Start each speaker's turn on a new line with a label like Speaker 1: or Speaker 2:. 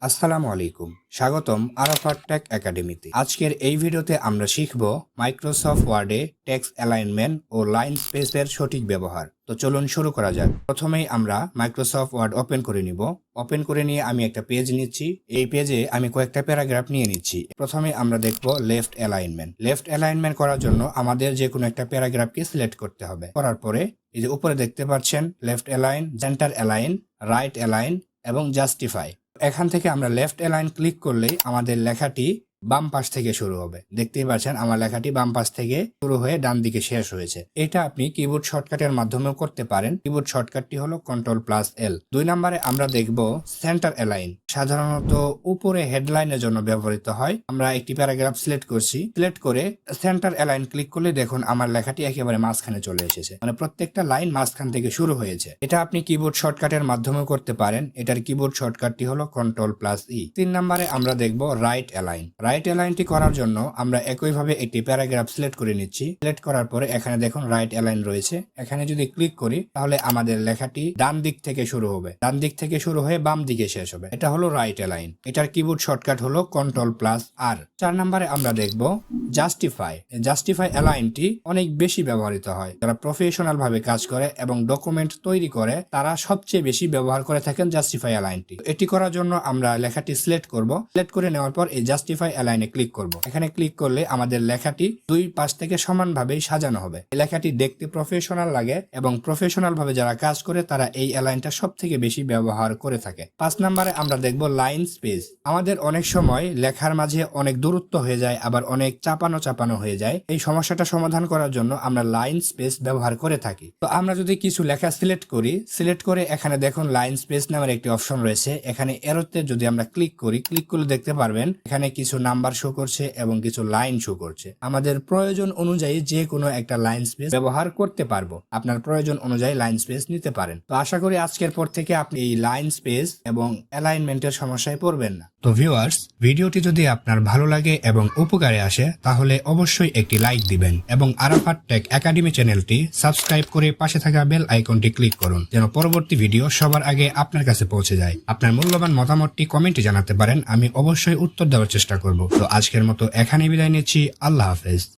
Speaker 1: আসসালামু আলাইকুম, স্বাগতম আরাফাত টেক একাডেমিতে। আজকের এই ভিডিওতে আমরা শিখব মাইক্রোসফট ওয়ার্ডে টেক্সট অ্যালাইনমেন্ট ও লাইন স্পেসের সঠিক ব্যবহার। তো চলুন শুরু করা যাক। প্রথমেই আমরা মাইক্রোসফট ওয়ার্ড ওপেন করে নিব। ওপেন করে নিয়ে আমি একটা পেজ নিচ্ছি। এই পেজে আমি কয়েকটা প্যারাগ্রাফ নিয়ে নিচ্ছি। প্রথমে আমরা দেখব লেফট অ্যালাইনমেন্ট। লেফট অ্যালাইনমেন্ট করার জন্য আমাদের যে কোনো একটা প্যারাগ্রাফকে সিলেক্ট করতে হবে। করার পরে এই যে উপরে দেখতে পাচ্ছেন left align, centre align, right align এবং জাস্টিফাই। এখান থেকে আমরা লেফট অ্যালাইন ক্লিক করলেই আমাদের লেখাটি বাম পাশ থেকে শুরু হবে। দেখতেই পাচ্ছেন আমার লেখাটি বাম পাশ থেকে শুরু হয়ে ডান দিকে শেষ হয়েছে। এটা আপনি কিবোর্ড শর্টকাটের মাধ্যমেও করতে পারেন। কিবোর্ড শর্টকাটটি হলো Ctrl+L। 2 নম্বরে আমরা দেখব সেন্টার অ্যালাইন। সাধারণত উপরে হেডলাইনের জন্য ব্যবহৃত হয়। আমরা একটি প্যারাগ্রাফ সিলেক্ট করছি। সিলেক্ট করে সেন্টার অ্যালাইন ক্লিক করলে দেখুন আমার লেখাটি একেবারে মাঝখানে চলে এসেছে, মানে প্রত্যেকটা লাইন মাঝখান থেকে শুরু হয়েছে। এটা আপনি কিবোর্ড শর্টকাটের মাধ্যমেও করতে পারেন। এটার কিবোর্ড শর্টকাটটি হলো Ctrl+E। 3 নম্বরে আমরা দেখব রাইট অ্যালাইন। রাইট অ্যালাইনটি করার জন্য আমরা একইভাবে একটি প্যারাগ্রাফ সিলেক্ট করে নিচ্ছি। সিলেক্ট করার পরে এখানে দেখুন রাইট অ্যালাইন রয়েছে। এখানে যদি ক্লিক করি তাহলে আমাদের লেখাটি ডান দিক থেকে শুরু হবে, ডান দিক থেকে শুরু হয়ে বাম দিকে শেষ হবে। এটা হলো রাইট অ্যালাইন। এটার কিবোর্ড শর্টকাট হলো Ctrl+R। 4 নম্বরে আমরা দেখব জাস্টিফাই। জাস্টিফাই অ্যালাইনটি অনেক বেশি ব্যবহৃত হয়। যারা প্রফেশনাল ভাবে কাজ করে এবং ডকুমেন্ট তৈরি করে তারা সবচেয়ে বেশি ব্যবহার করে থাকেন জাস্টিফাই অ্যালাইনটি। এটি করার জন্য আমরা লেখাটি সিলেক্ট করব। সিলেক্ট করে নেওয়ার পর এই জাস্টিফাই অ্যালাইনে ক্লিক করব। এখানে ক্লিক করলে আমাদের লেখাটি দুই পাশ থেকে সমানভাবেই সাজানো হবে। এই লেখাটি দেখতে প্রফেশনাল লাগে এবং প্রফেশনাল ভাবে যারা কাজ করে তারা এই অ্যালাইনটা সব থেকে বেশি ব্যবহার করে থাকে। 5 নম্বরে আমরা দেখব লাইন স্পেস। আমাদের অনেক সময় লেখার মাঝে অনেক দূরত্ব হয়ে যায়, আবার অনেক চাপানো হয়ে যায়। এই সমস্যাটা সমাধান করার জন্য আমরা লাইন স্পেস ব্যবহার করে থাকি। তো আমরা যদি কিছু লেখা সিলেক্ট করি, সিলেক্ট করে এখানে দেখুন লাইন স্পেস নামের একটি অপশন রয়েছে। এখানে এরোতে যদি আমরা ক্লিক করি, ক্লিক করলে দেখতে পারবেন এখানে কিছু নাম্বার শো করছে এবং কিছু লাইন শো করছে। আমাদের প্রয়োজন অনুযায়ী যে কোনো একটা লাইন স্পেস ব্যবহার করতে পারবো। আপনার প্রয়োজন অনুযায়ী লাইন স্পেস নিতে পারেন। তো আশা করি আজকের পর থেকে আপনি এই লাইন স্পেস এবং অ্যালাইনমেন্টের সমস্যায় পড়বেন না। তো ভিউয়ার্স, ভিডিওটি যদি আপনার ভালো লাগে এবং উপকারে আসে তাহলে অবশ্যই একটি লাইক দিবেন এবং আরাফাত টেক একাডেমি চ্যানেলটি সাবস্ক্রাইব করে পাশে থাকা বেল আইকনটি ক্লিক করুন, যেন পরবর্তী ভিডিও সবার আগে আপনার কাছে পৌঁছে যায়। আপনার মূল্যবান মতামতটি কমেন্টে জানাতে পারেন, আমি অবশ্যই উত্তর দেওয়ার চেষ্টা করব। তো আজকের মতো এখানেই বিদায় নিচ্ছি। আল্লাহ হাফেজ।